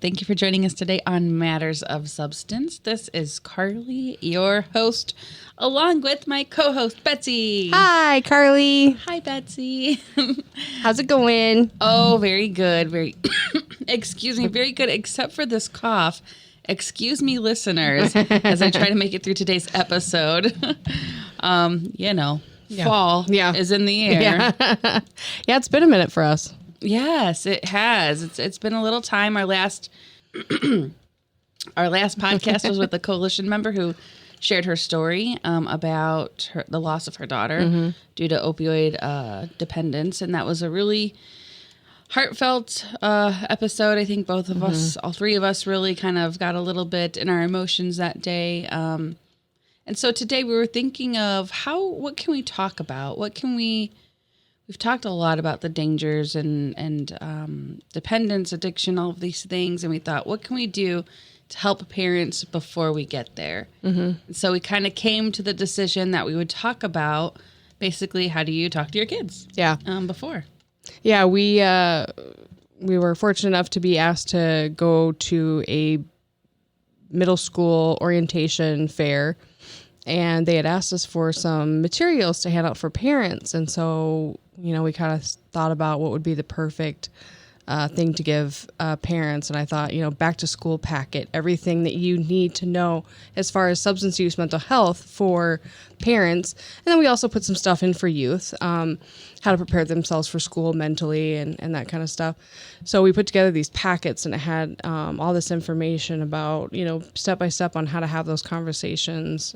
Thank you for joining us today on Matters of Substance. This is Carly, your host, along with my co-host, Betsy. Hi, Carly. Hi, Betsy. How's it going? Oh, very good. Very, excuse me, very good, except for this cough. Excuse me, listeners, as I try to make it through today's episode. Fall is in the air. Yeah, it's been a minute for us. Yes, it has. It's been a little time. Our last podcast was with a coalition member who shared her story about the loss of her daughter due to opioid dependence, and that was a really heartfelt episode. I think both of us, all three of us, really kind of got a little bit in our emotions that day. And so today we were thinking of what can we talk about? We've talked a lot about the dangers and dependence, addiction, all of these things. And we thought, what can we do to help parents before we get there? And so we kind of came to the decision that we would talk about basically, how do you talk to your kids? Yeah. Before. Yeah, we were fortunate enough to be asked to go to a middle school orientation fair, and they had asked us for some materials to hand out for parents. And so, we kind of thought about what would be the perfect thing to give parents. And I thought, back to school packet, everything that you need to know as far as substance use, mental health for parents. And then we also put some stuff in for youth, how to prepare themselves for school mentally and that kind of stuff. So we put together these packets, and it had all this information about, step by step on how to have those conversations,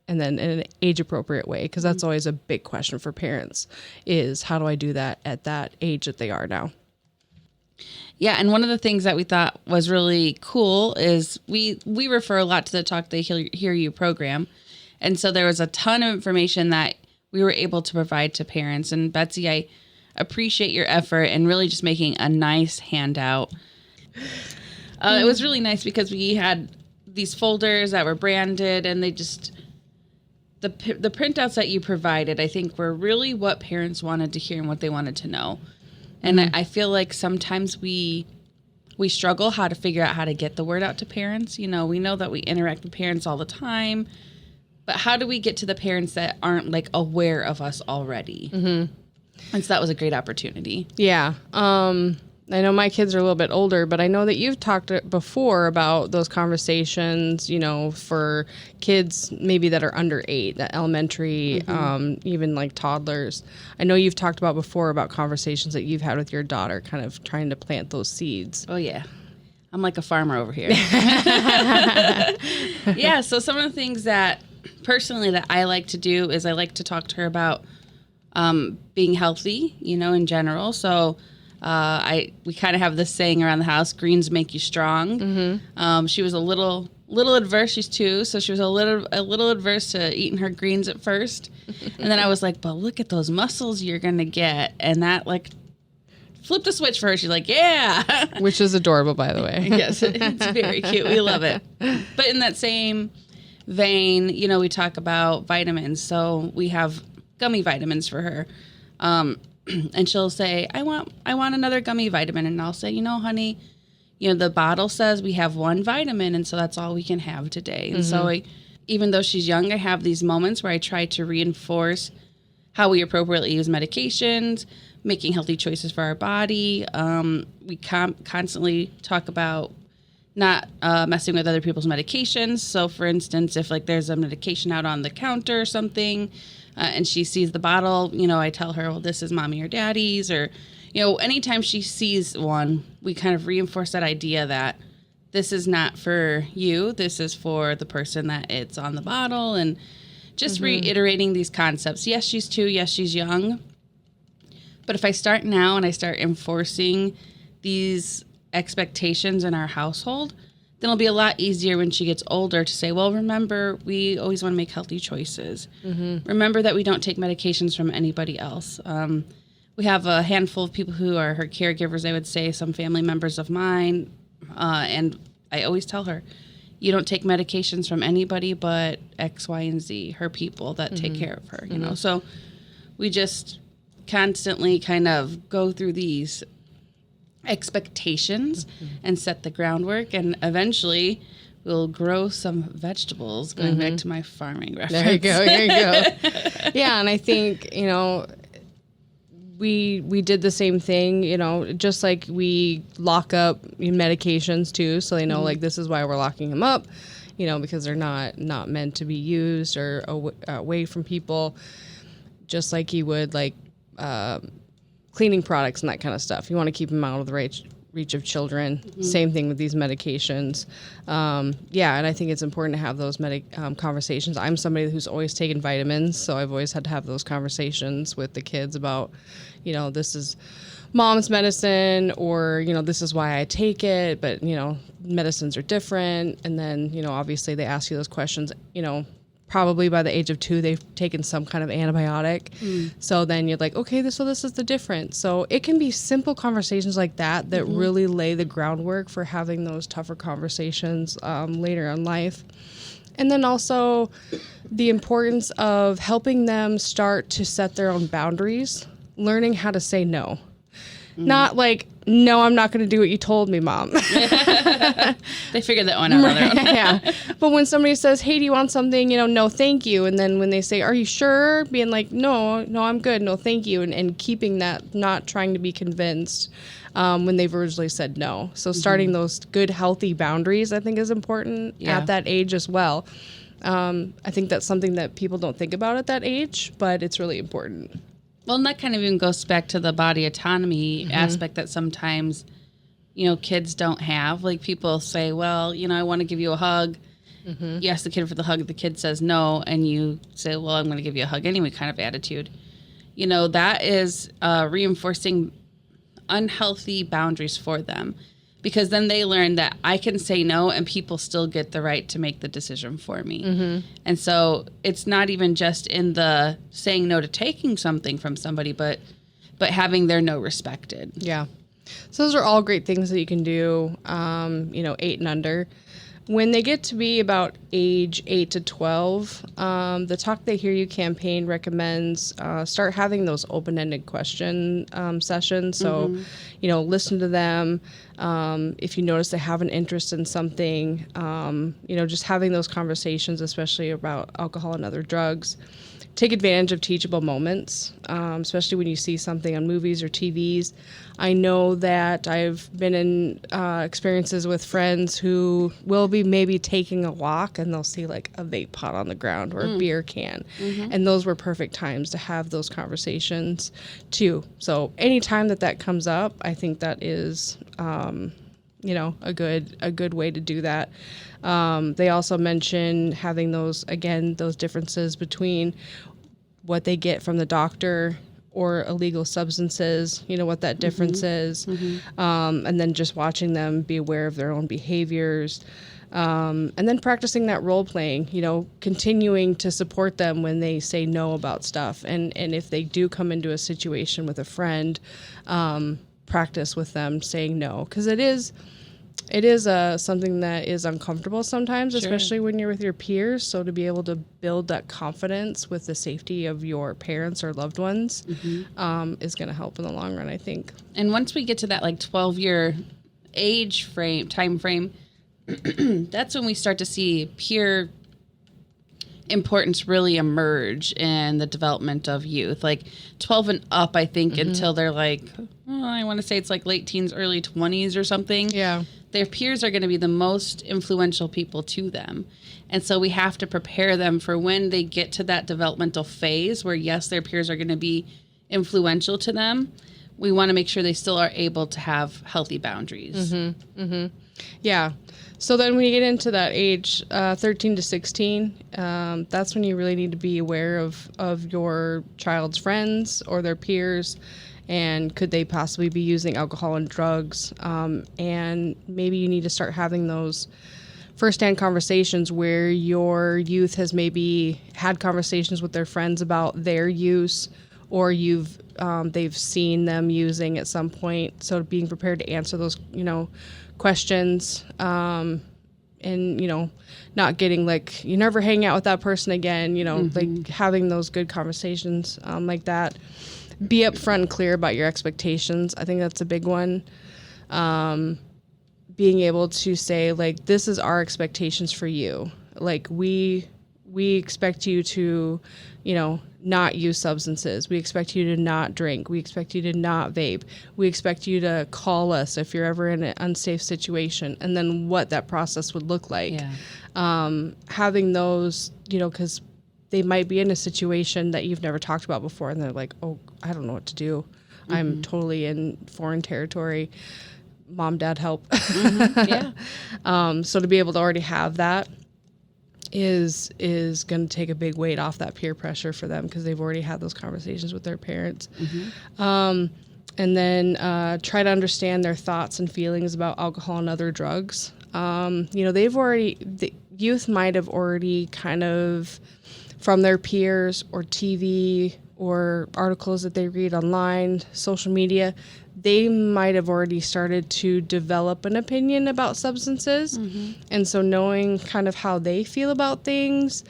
and then in an age-appropriate way, because that's always a big question for parents, is how do I do that at that age that they are now? Yeah, and one of the things that we thought was really cool is we refer a lot to the Talk They Hear You program. And so there was a ton of information that we were able to provide to parents. And Betsy, I appreciate your effort and really just making a nice handout. It was really nice because we had these folders that were branded, and they just... The printouts that you provided, I think, were really what parents wanted to hear and what they wanted to know. And I feel like sometimes we struggle how to figure out how to get the word out to parents. We know that we interact with parents all the time, but how do we get to the parents that aren't like aware of us already? And so that was a great opportunity. Yeah. I know my kids are a little bit older, but I know that you've talked before about those conversations, for kids maybe that are under 8, that elementary, even like toddlers. I know you've talked about before about conversations that you've had with your daughter, kind of trying to plant those seeds. Oh, yeah. I'm like a farmer over here. Yeah, so some of the things that personally that I like to do is I like to talk to her about being healthy, in general. So we kind of have this saying around the house, greens make you strong. She was a little adverse. She's 2, so she was a little adverse to eating her greens at first. And then I was like, but look at those muscles you're going to get. And that flipped a switch for her. She's like, yeah. Which is adorable, by the way. Yes, it's very cute. We love it. But in that same vein, we talk about vitamins. So we have gummy vitamins for her. And she'll say, I want another gummy vitamin. And I'll say, honey, the bottle says we have 1 vitamin, and so that's all we can have today. And so even though she's young, I have these moments where I try to reinforce how we appropriately use medications, making healthy choices for our body. We constantly talk about not messing with other people's medications. So, for instance, if there's a medication out on the counter or something, and she sees the bottle, I tell her, well, this is mommy or daddy's, or, anytime she sees one, we kind of reinforce that idea that this is not for you, this is for the person that it's on the bottle, and just reiterating these concepts. Yes, she's 2, yes, she's young, but if I start now and I start enforcing these expectations in our household, then it'll be a lot easier when she gets older to say, well, remember, we always want to make healthy choices. Remember that we don't take medications from anybody else. We have a handful of people who are her caregivers, I would say, some family members of mine. And I always tell her, you don't take medications from anybody but X, Y, and Z, her people that take care of her, you know. So we just constantly kind of go through these expectations and set the groundwork, and eventually we'll grow some vegetables, going back to my farming reference. There you go. Yeah, and I think, we did the same thing, just like we lock up medications too, so they know like this is why we're locking them up, because they're not meant to be used or away from people, just like you would like cleaning products and that kind of stuff. You want to keep them out of the reach of children. Same thing with these medications. And I think it's important to have those conversations. I'm somebody who's always taken vitamins, so I've always had to have those conversations with the kids about, this is mom's medicine, or, this is why I take it, but, medicines are different. And then, obviously they ask you those questions, probably by the age of 2, they've taken some kind of antibiotic. So then you're like, okay, this is the difference. So it can be simple conversations like that really lay the groundwork for having those tougher conversations later in life. And then also the importance of helping them start to set their own boundaries, learning how to say no. Not like, no, I'm not going to do what you told me, Mom. They figured that one out on their own. Yeah. But when somebody says, hey, do you want something? No, thank you. And then when they say, are you sure? Being like, no, I'm good. No, thank you. And keeping that, not trying to be convinced when they've originally said no. So starting those good, healthy boundaries, I think, is important at that age as well. I think that's something that people don't think about at that age, but it's really important. Well, and that kind of even goes back to the body autonomy aspect that sometimes, kids don't have. Like people say, well, I want to give you a hug. You ask the kid for the hug, the kid says no, and you say, well, I'm going to give you a hug anyway kind of attitude. That is reinforcing unhealthy boundaries for them, because then they learn that I can say no and people still get the right to make the decision for me. And so it's not even just in the saying no to taking something from somebody, but having their no respected. Yeah. So those are all great things that you can do, 8 and under. When they get to be about age 8 to 12, the Talk They Hear You campaign recommends start having those open-ended question sessions. So, listen to them. If you notice they have an interest in something, just having those conversations, especially about alcohol and other drugs. Take advantage of teachable moments, especially when you see something on movies or TVs. I know that I've been in experiences with friends who will be maybe taking a walk and they'll see like a vape pot on the ground or a beer can. And those were perfect times to have those conversations too. So anytime that comes up, I think that is, a good way to do that. They also mention having those differences between what they get from the doctor or illegal substances, what that difference is. And then just watching them be aware of their own behaviors. And then practicing that role playing, continuing to support them when they say no about stuff. And if they do come into a situation with a friend, practice with them saying no. Because it is something that is uncomfortable sometimes, especially when you're with your peers. So to be able to build that confidence with the safety of your parents or loved ones is going to help in the long run, I think. And once we get to that 12-year time frame, that's when we start to see peer importance really emerge in the development of youth. 12 and up, I think, until they're I want to say it's late teens, early 20s or something. Yeah. Their peers are going to be the most influential people to them. And so we have to prepare them for when they get to that developmental phase where, yes, their peers are going to be influential to them. We want to make sure they still are able to have healthy boundaries. Yeah. So then when you get into that age, 13 to 16, that's when you really need to be aware of your child's friends or their peers. And could they possibly be using alcohol and drugs? And maybe you need to start having those firsthand conversations where your youth has maybe had conversations with their friends about their use, or they've seen them using at some point. So being prepared to answer those, questions, and, not getting you never hang out with that person again, having those good conversations like that. Be upfront and clear about your expectations. I think that's a big one. Being able to say, like, this is our expectations for you. Like, we expect you to, not use substances. We expect you to not drink. We expect you to not vape. We expect you to call us if you're ever in an unsafe situation, and then what that process would look like. Yeah. Having those, because they might be in a situation that you've never talked about before, and they're like, oh, I don't know what to do. Mm-hmm. I'm totally in foreign territory. Mom, dad, help. Mm-hmm. Yeah. So to be able to already have that is going to take a big weight off that peer pressure for them, because they've already had those conversations with their parents. Mm-hmm. And then try to understand their thoughts and feelings about alcohol and other drugs. The youth might have already kind of, from their peers or TV or articles that they read online, social media, they might have already started to develop an opinion about substances. Mm-hmm. And so knowing kind of how they feel about things,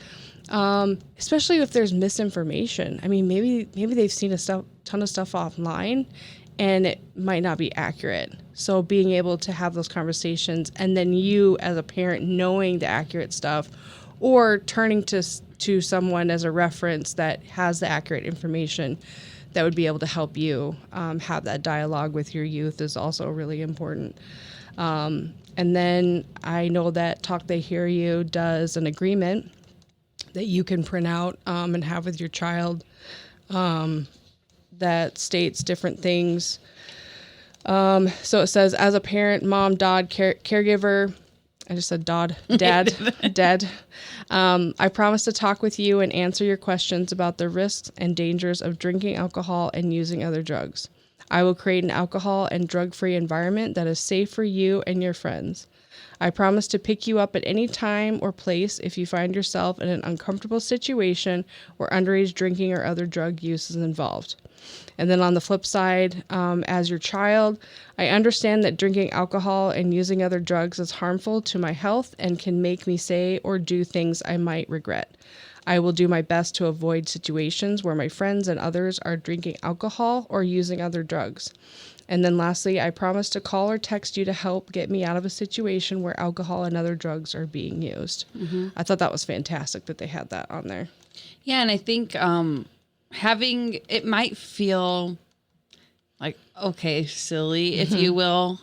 especially if there's misinformation. I mean, maybe they've seen ton of stuff offline and it might not be accurate. So being able to have those conversations, and then you as a parent knowing the accurate stuff, or turning to someone as a reference that has the accurate information that would be able to help you have that dialogue with your youth, is also really important. And then I know that Talk They Hear You does an agreement that you can print out and have with your child that states different things. So it says, as a parent, mom, dad, caregiver, I just said dad, I promise to talk with you and answer your questions about the risks and dangers of drinking alcohol and using other drugs. I will create an alcohol and drug-free environment that is safe for you and your friends. I promise to pick you up at any time or place if you find yourself in an uncomfortable situation where underage drinking or other drug use is involved. And then on the flip side, as your child, I understand that drinking alcohol and using other drugs is harmful to my health and can make me say or do things I might regret. I will do my best to avoid situations where my friends and others are drinking alcohol or using other drugs. And then lastly, I promise to call or text you to help get me out of a situation where alcohol and other drugs are being used. Mm-hmm. I thought that was fantastic that they had that on there. Yeah, and I think it might feel like, okay, silly, if you will,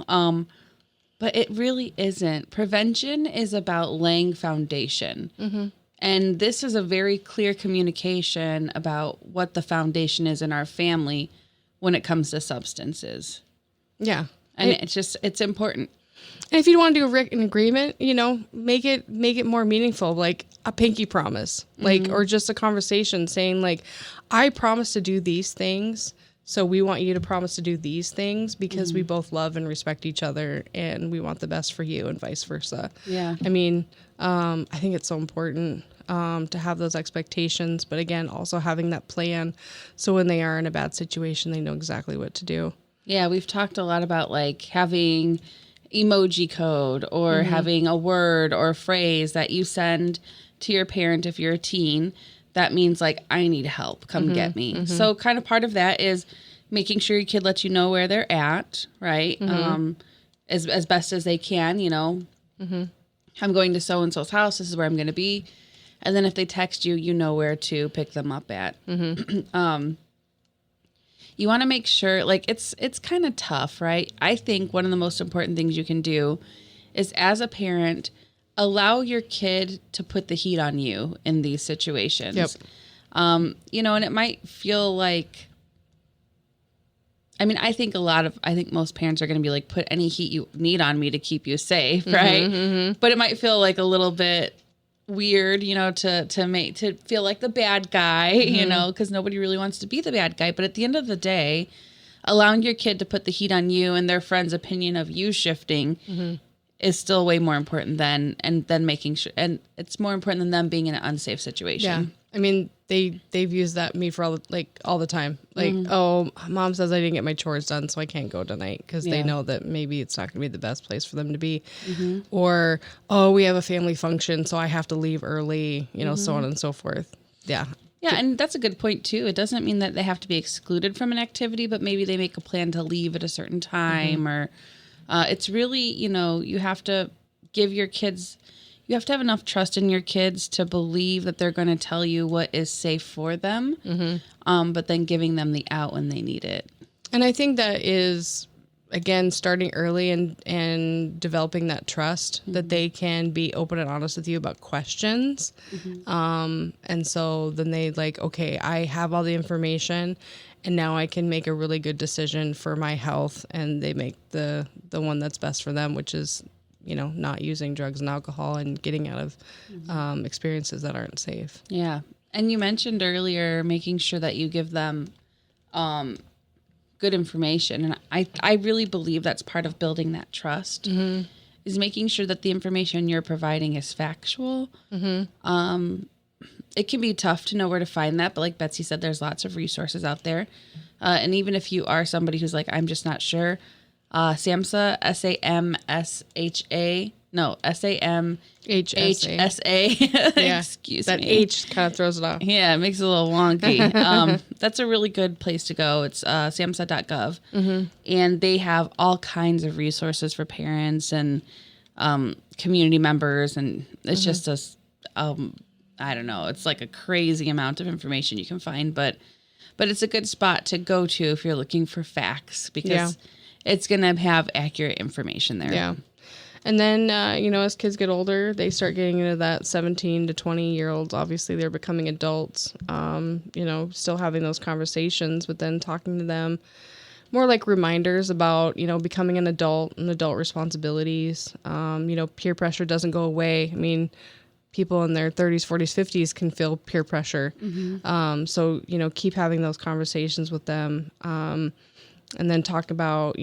but it really isn't. Prevention is about laying foundation. Mm-hmm. And this is a very clear communication about what the foundation is in our family when it comes to substances. Yeah. And it's important. And if you want to do an agreement, make it more meaningful, like a pinky promise, like, or just a conversation saying, like, I promise to do these things, so we want you to promise to do these things, because we both love and respect each other and we want the best for you, and vice versa. Yeah. I mean, I think it's so important to have those expectations, but again, also having that plan, so when they are in a bad situation, they know exactly what to do. Yeah, we've talked a lot about, like, having emoji code, or having a word or a phrase that you send to your parent if you're a teen that means, like, I need help, come get me. Mm-hmm. So kind of part of that is making sure your kid lets you know where they're at, right? As best as they can, I'm going to so-and-so's house, this is where I'm going to be. And then if they text you, you know where to pick them up at. You want to make sure, like, it's kind of tough, right? I think one of the most important things you can do is, as a parent, allow your kid to put the heat on you in these situations. Yep. And it might feel like, I mean, I think most parents are going to be like, put any heat you need on me to keep you safe, right? Mm-hmm. But it might feel like a little bit weird, to feel like the bad guy, because nobody really wants to be the bad guy. But at the end of the day, allowing your kid to put the heat on you and their friend's opinion of you shifting is still way more important than making sure, and it's more important than them being in an unsafe situation. Yeah. I mean, they've used that me for all the time. Like, oh, mom says I didn't get my chores done, so I can't go tonight, because they know that maybe it's not going to be the best place for them to be. Mm-hmm. Or, oh, we have a family function, so I have to leave early, so on and so forth. Yeah. Yeah, and that's a good point, too. It doesn't mean that they have to be excluded from an activity, but maybe they make a plan to leave at a certain time, or It's really, you have to give your kids, you have to have enough trust in your kids to believe that they're going to tell you what is safe for them, but then giving them the out when they need it. And I think that is, again, starting early and developing that trust that they can be open and honest with you about questions. And so then they okay, I have all the information and now I can make a really good decision for my health, and they make the one that's best for them, which is, not using drugs and alcohol and getting out of experiences that aren't safe. Yeah. And you mentioned earlier making sure that you give them good information. And I really believe that's part of building that trust, is making sure that the information you're providing is factual. It can be tough to know where to find that, but like Betsy said, there's lots of resources out there. And even if you are somebody who's like, I'm just not sure, SAMHSA, SAMSHA, no, SAMHSA. Yeah, Excuse that me. That H kind of throws it off. Yeah, it makes it a little wonky. That's a really good place to go. It's samhsa.gov. And they have all kinds of resources for parents and community members. And it's just I don't know, it's like a crazy amount of information you can find. But it's a good spot to go to if you're looking for facts, because it's going to have accurate information there. Yeah. And then, as kids get older, they start getting into that 17 to 20-year-olds. Obviously, they're becoming adults, still having those conversations, but then talking to them more like reminders about, becoming an adult and adult responsibilities. Peer pressure doesn't go away. I mean, people in their 30s, 40s, 50s can feel peer pressure. So, keep having those conversations with them. And then talk about,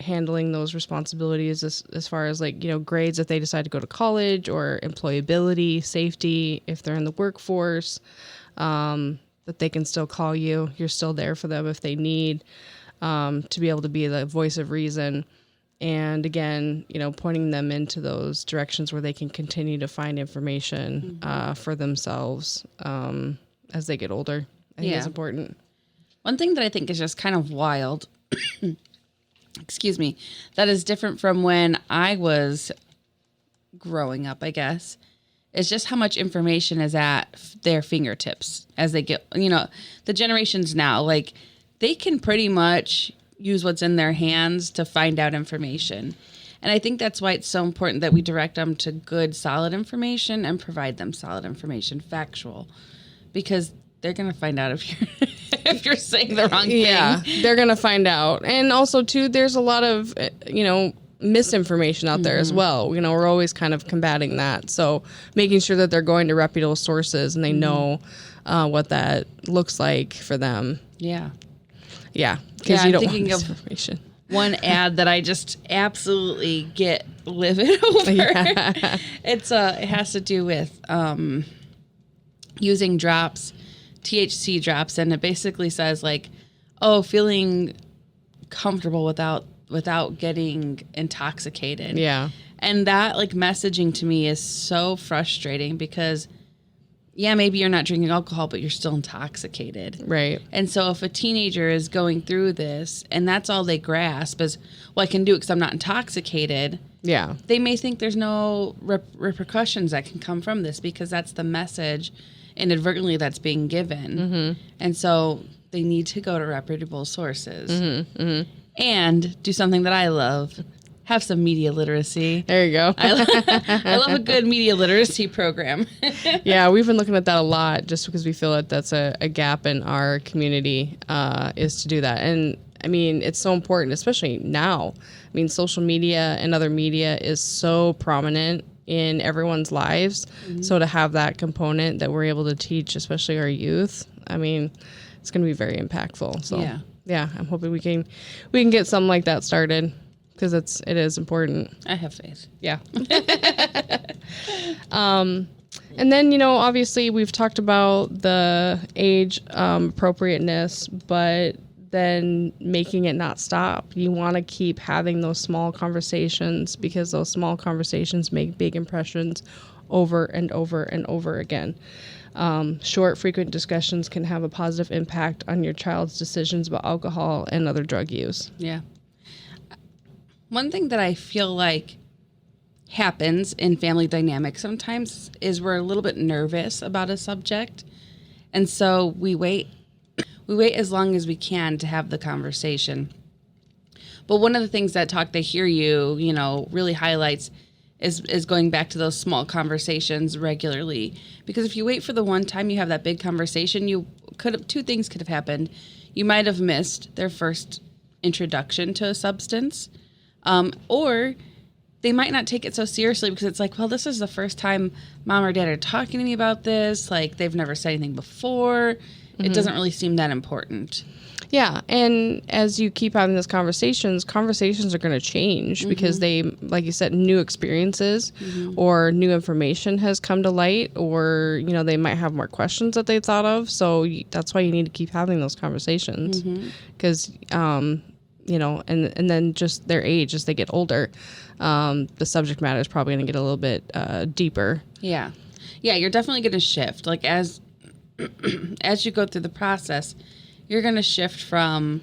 handling those responsibilities as far as grades if they decide to go to college, or employability, safety, if they're in the workforce, that they can still call you. You're still there for them if they need, to be able to be the voice of reason. And again, pointing them into those directions where they can continue to find information for themselves as they get older. I think it's important. One thing that I think is just kind of wild, excuse me, that is different from when I was growing up, I guess, is just how much information is at their fingertips as they get, the generations now, they can pretty much use what's in their hands to find out information. And I think that's why it's so important that we direct them to good, solid information and provide them solid information, factual, because they're going to find out if you're saying the wrong thing. Yeah, they're going to find out. And also, too, there's a lot of, misinformation out there as well. We're always kind of combating that. So making sure that they're going to reputable sources and they know what that looks like for them. Yeah. Yeah, because you don't want thinking of misinformation. One ad that I just absolutely get livid over. Yeah. It has to do with using drops, THC drops, and it basically says feeling comfortable without getting intoxicated. Yeah. And that messaging to me is so frustrating because maybe you're not drinking alcohol, but you're still intoxicated. Right. And so if a teenager is going through this and that's all they grasp is, well, I can do it because I'm not intoxicated. Yeah. They may think there's no repercussions that can come from this because that's the message inadvertently that's being given. And so they need to go to reputable sources and do something that I love. Have some media literacy. There you go. I love a good media literacy program. Yeah, we've been looking at that a lot just because we feel that that's a gap in our community is to do that. And I mean, it's so important, especially now. I mean, social media and other media is so prominent in everyone's lives. So to have that component that we're able to teach, especially our youth, I mean, it's going to be very impactful. So yeah, I'm hoping we can get something like that started. Because it is important. I have faith. Yeah. And then, obviously we've talked about the age appropriateness, but then making it not stop. You want to keep having those small conversations because those small conversations make big impressions over and over and over again. Short, frequent discussions can have a positive impact on your child's decisions about alcohol and other drug use. Yeah. One thing that I feel like happens in family dynamics sometimes is we're a little bit nervous about a subject. And so we wait as long as we can to have the conversation. But one of the things that Talk to Hear You, really highlights is going back to those small conversations regularly. Because if you wait for the one time you have that big conversation, two things could have happened. You might have missed their first introduction to a substance, or they might not take it so seriously because it's like, well, this is the first time mom or dad are talking to me about this. Like, they've never said anything before. Mm-hmm. It doesn't really seem that important. Yeah, and as you keep having those conversations are going to change mm-hmm. because they, like you said, new experiences mm-hmm. or new information has come to light, or, they might have more questions that they thought of. So that's why you need to keep having those conversations because, and then just their age as they get older, the subject matter is probably going to get a little bit deeper. Yeah. Yeah, you're definitely going to shift. Like, as you go through the process, you're going to shift from,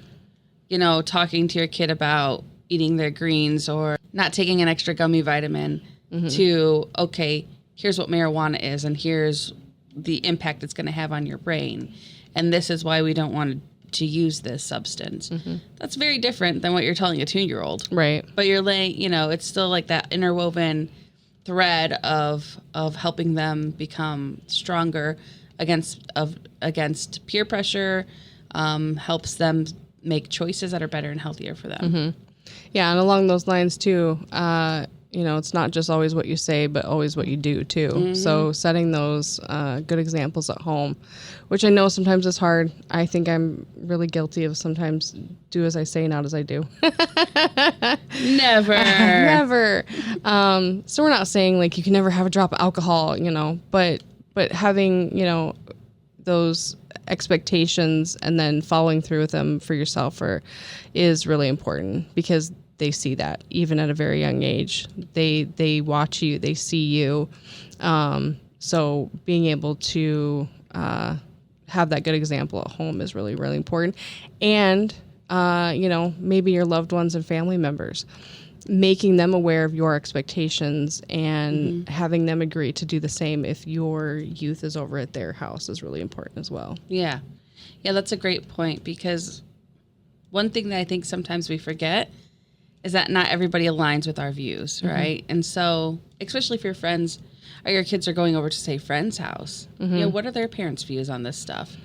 talking to your kid about eating their greens or not taking an extra gummy vitamin mm-hmm. to, okay, here's what marijuana is and here's the impact it's going to have on your brain. And this is why we don't want to use this substance. Mm-hmm. That's very different than what you're telling a 2-year-old. Right. But you're laying, it's still like that interwoven thread of helping them become stronger against peer pressure, helps them make choices that are better and healthier for them. Mm-hmm. Yeah, and along those lines too, it's not just always what you say, but always what you do too. Mm-hmm. So setting those good examples at home, which I know sometimes is hard. I think I'm really guilty of sometimes do as I say, not as I do. Never. Never. So we're not saying like you can never have a drop of alcohol, but having, those expectations and then following through with them for yourself is really important because they see that even at a very young age. They watch you, they see you. So being able to have that good example at home is really, really important. And, maybe your loved ones and family members, making them aware of your expectations and mm-hmm. having them agree to do the same if your youth is over at their house is really important as well. Yeah. Yeah, that's a great point because one thing that I think sometimes we forget is that not everybody aligns with our views, mm-hmm. right? And so, especially if your friends or your kids are going over to, say, friend's house, mm-hmm. What are their parents' views on this stuff?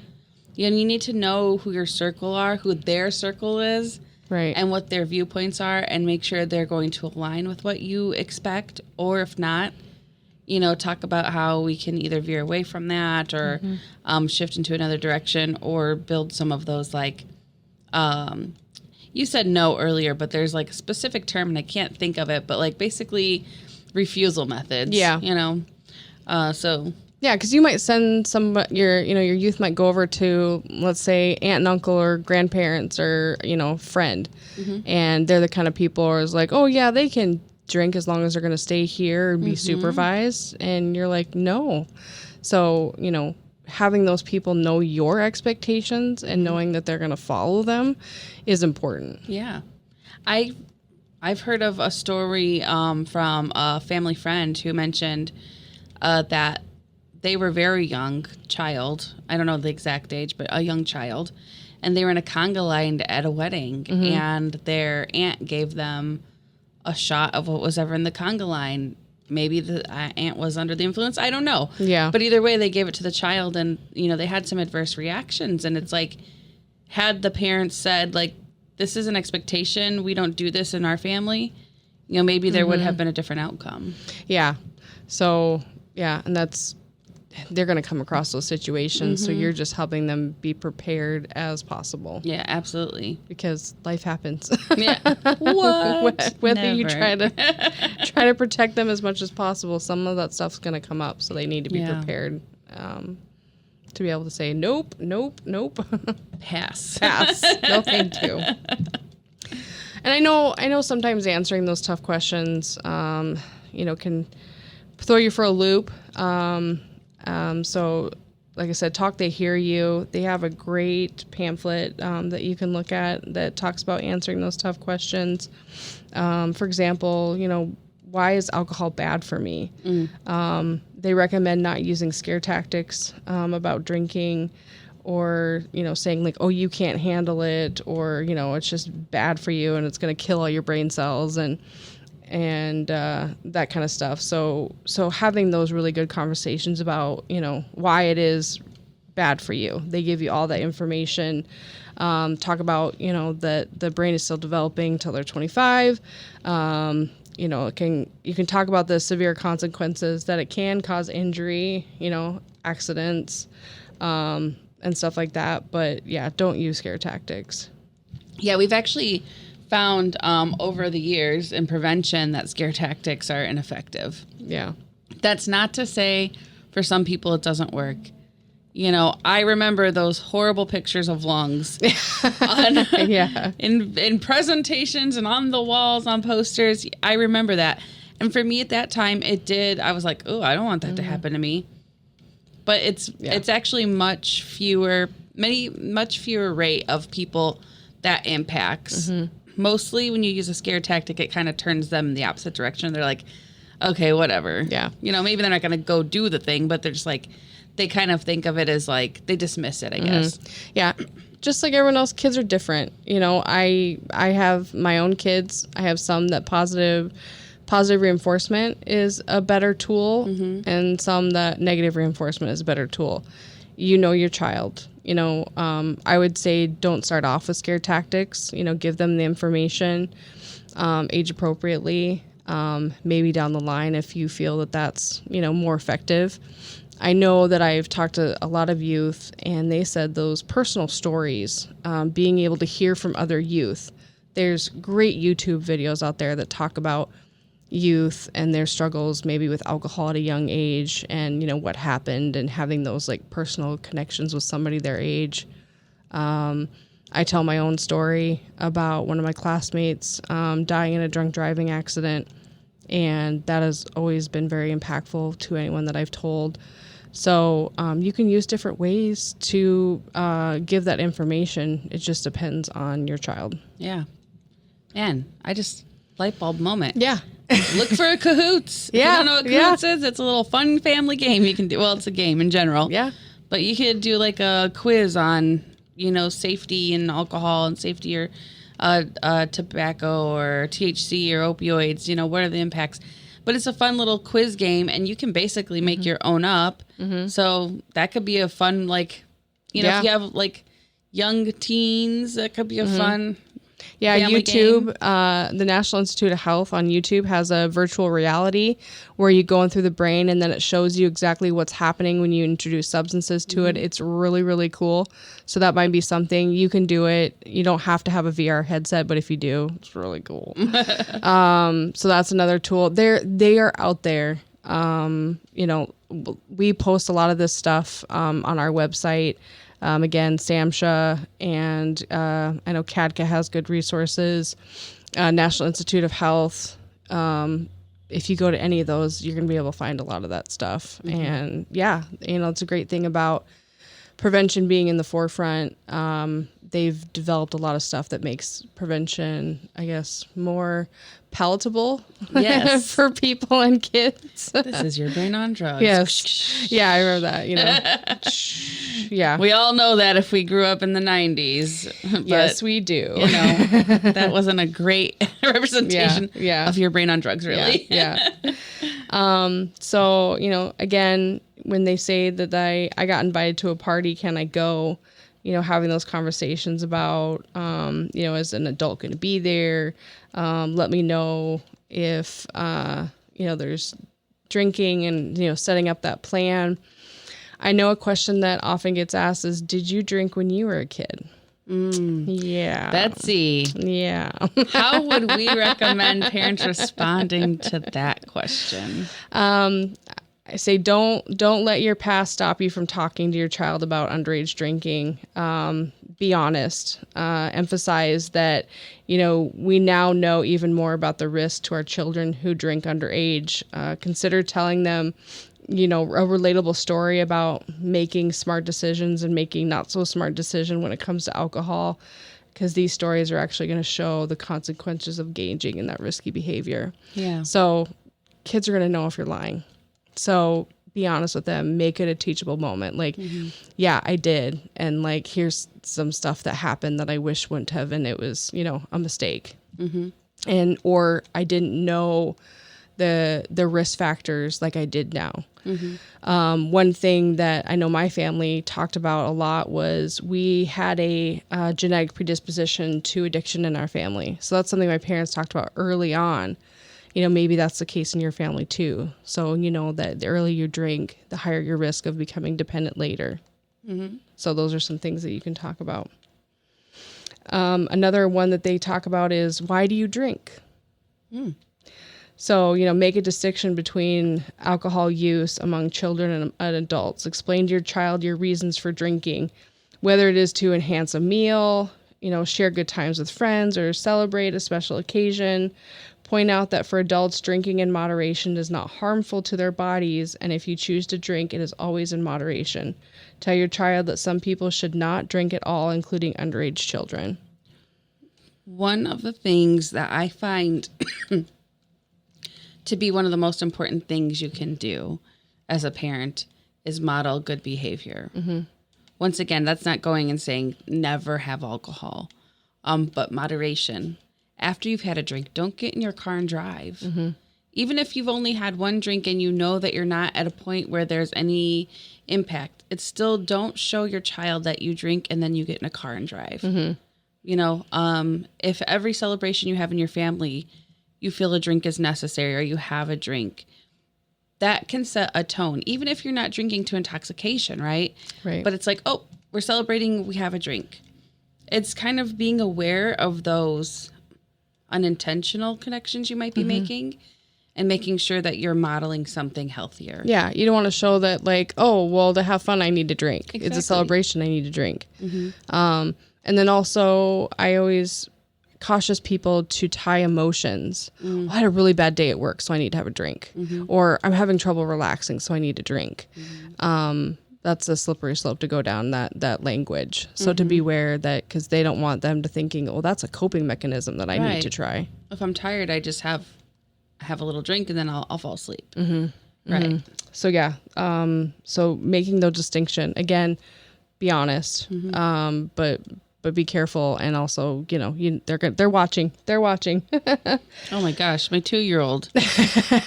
You need to know who your circle are, who their circle is, right, and what their viewpoints are, and make sure they're going to align with what you expect. Or if not, talk about how we can either veer away from that or mm-hmm. Shift into another direction or build some of those, like, you said no earlier, but there's like a specific term and I can't think of it, but like basically refusal methods. Yeah. Yeah, because you might send your youth might go over to, let's say, aunt and uncle or grandparents or, friend. Mm-hmm. And they're the kind of people who is like, oh, yeah, they can drink as long as they're going to stay here and be mm-hmm. supervised. And you're like, no. So, having those people know your expectations and mm-hmm. knowing that they're going to follow them is important. Yeah. I've heard of a story from a family friend who mentioned that they were very young child. I don't know the exact age, but a young child. And they were in a conga line at a wedding. Mm-hmm. And their aunt gave them a shot of what was ever in the conga line. Maybe the aunt was under the influence. I don't know. Yeah. But either way, they gave it to the child. And, they had some adverse reactions. And it's like, had the parents said, like, this is an expectation, we don't do this in our family, maybe there mm-hmm. would have been a different outcome. Yeah. So, yeah. And they're going to come across those situations. Mm-hmm. So you're just helping them be prepared as possible. Yeah, absolutely. Because life happens. Yeah. What? Whether Never. You try to protect them as much as possible, some of that stuff's going to come up. So they need to be prepared to be able to say, nope. Pass. No, thank you. And I know sometimes answering those tough questions, can throw you for a loop. So like I said, Talk They Hear You. They have a great pamphlet that you can look at that talks about answering those tough questions. For example, why is alcohol bad for me? They recommend not using scare tactics about drinking, or saying like, oh, you can't handle it, or it's just bad for you and it's going to kill all your brain cells and that kind of stuff. So having those really good conversations about why it is bad for you. They give you all that information. Talk about that the brain is still developing till they're 25. You can talk about the severe consequences that it can cause injury, accidents, and stuff like that. But yeah, don't use scare tactics. Yeah, we've actually found over the years in prevention that scare tactics are ineffective. Yeah. That's not to say for some people it doesn't work. I remember those horrible pictures of lungs in presentations and on the walls, on posters. I remember that. And for me at that time, it did. I was like, oh, I don't want that to happen to me. But it's actually much fewer rate of people that impacts. Mostly when you use a scare tactic, it kind of turns them in the opposite direction. They're like, okay, whatever. Yeah. Maybe they're not going to go do the thing, but they're just like, they kind of think of it as like, they dismiss it, I guess. Yeah. Just like everyone else, kids are different. I have my own kids. I have some that positive reinforcement is a better tool, and some that negative reinforcement is a better tool. Your child. I would say don't start off with scare tactics. Give them the information, age appropriately. Maybe down the line if you feel that that's more effective. I know that I've talked to a lot of youth, and they said those personal stories, being able to hear from other youth. There's great YouTube videos out there that talk about youth and their struggles maybe with alcohol at a young age, and what happened, and having those like personal connections with somebody their age. I tell my own story about one of my classmates dying in a drunk driving accident, and that has always been very impactful to anyone that I've told. So you can use different ways to give that information. It just depends on your child. Yeah. Man, light bulb moment. Yeah. Look for a Cahoots. Yeah. If you don't know what Cahoots is, it's a little fun family game you can do. Well, it's a game in general. Yeah. But you could do like a quiz on, safety and alcohol and safety or tobacco or THC or opioids, what are the impacts? But it's a fun little quiz game, and you can basically make your own up. So that could be a fun, if you have like young teens, that could be a fun family YouTube, game. The National Institute of Health on YouTube has a virtual reality where you go in through the brain, and then it shows you exactly what's happening when you introduce substances to it. It's really, really cool. So that might be something. You can do it. You don't have to have a VR headset, but if you do, it's really cool. So that's another tool. They are out there. We post a lot of this stuff on our website. Again, SAMHSA, and I know CADCA has good resources, National Institute of Health. If you go to any of those, you're going to be able to find a lot of that stuff. And it's a great thing about prevention being in the forefront. They've developed a lot of stuff that makes prevention, I guess, more palatable for people and kids. This is your brain on drugs. Yes. Yeah, I remember that, Yeah. We all know that if we grew up in the 90s. But, yes, we do. That wasn't a great representation of your brain on drugs, really. Yeah. So, again, when they say that I got invited to a party, can I go? Having those conversations about, is an adult going to be there? Let me know if, there's drinking, and, setting up that plan. I know a question that often gets asked is, did you drink when you were a kid? Yeah. Betsy. Yeah. How would we recommend parents responding to that question? I say don't let your past stop you from talking to your child about underage drinking. Be honest. Emphasize that, we now know even more about the risk to our children who drink underage. Consider telling them, a relatable story about making smart decisions and making not so smart decision when it comes to alcohol, because these stories are actually going to show the consequences of engaging in that risky behavior. Yeah. So kids are going to know if you're lying. So be honest with them, make it a teachable moment. Like, yeah, I did. And like, here's some stuff that happened that I wish wouldn't have. And it was, a mistake. And, or I didn't know the risk factors like I did now. One thing that I know my family talked about a lot was we had a genetic predisposition to addiction in our family. So that's something my parents talked about early on. Maybe that's the case in your family too. So that the earlier you drink, the higher your risk of becoming dependent later. So those are some things that you can talk about. Another one that they talk about is, why do you drink? So, make a distinction between alcohol use among children and adults. Explain to your child your reasons for drinking, whether it is to enhance a meal, share good times with friends, or celebrate a special occasion. Point out that for adults, drinking in moderation is not harmful to their bodies, and if you choose to drink, it is always in moderation. Tell your child that some people should not drink at all, including underage children. One of the things that I find to be one of the most important things you can do as a parent is model good behavior. Once again, that's not going and saying never have alcohol, but moderation. After you've had a drink, don't get in your car and drive. Even if you've only had one drink and you know that you're not at a point where there's any impact, it's still, don't show your child that you drink and then you get in a car and drive. If every celebration you have in your family, you feel a drink is necessary or you have a drink, that can set a tone, even if you're not drinking to intoxication, right? Right. But it's like, oh, we're celebrating, we have a drink. It's kind of being aware of those unintentional connections you might be making and making sure that you're modeling something healthier. Yeah, you don't want to show that like, oh, well, to have fun, I need to drink. Exactly. It's a celebration, I need to drink. And then also, I always cautious people to tie emotions. Oh, I had a really bad day at work, so I need to have a drink. Or I'm having trouble relaxing, so I need to drink. That's a slippery slope to go down, that language. So to beware that, because they don't want them to thinking, oh, that's a coping mechanism that I need to try. If I'm tired, I just have a little drink and then I'll fall asleep. Right. So yeah. So making the distinction, again, be honest, but be careful, and also, they're watching. They're watching. Oh my gosh, my 2-year-old.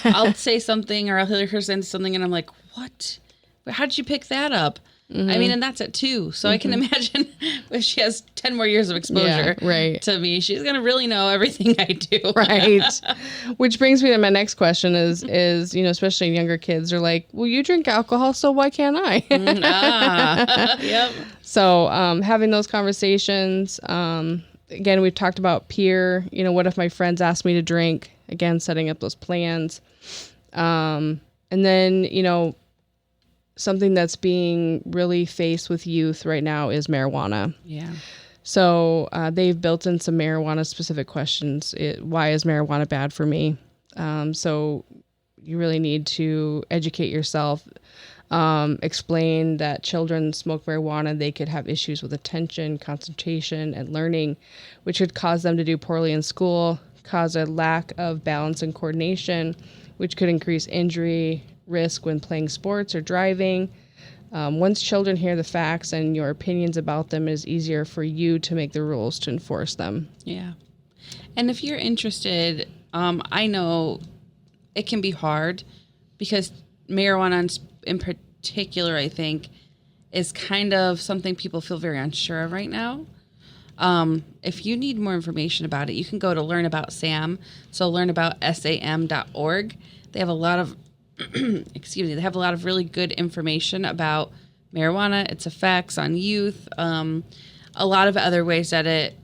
I'll say something or I'll hear her say something, and I'm like, "What? How did you pick that up?" I mean, and that's at 2, so I can imagine if she has 10 more years of exposure to me, she's gonna really know everything I do. Right. Which brings me to my next question: is especially younger kids are like, "Well, you drink alcohol, so why can't I?" Yep. So having those conversations, again, we've talked about peer, what if my friends ask me to drink? Again, setting up those plans. And then, something that's being really faced with youth right now is marijuana. Yeah. So they've built in some marijuana specific questions. Why is marijuana bad for me? So you really need to educate yourself. Explain that children smoke marijuana, they could have issues with attention, concentration, and learning, which could cause them to do poorly in school, cause a lack of balance and coordination, which could increase injury risk when playing sports or driving. Once children hear the facts and your opinions about them, it is easier for you to make the rules to enforce them. Yeah. And if you're interested, I know it can be hard because marijuana in particular, I think, is kind of something people feel very unsure of right now. If you need more information about it, you can go to Learn About SAM. So learnaboutsam.org. They have a lot of, they have a lot of really good information about marijuana, its effects on youth, a lot of other ways that it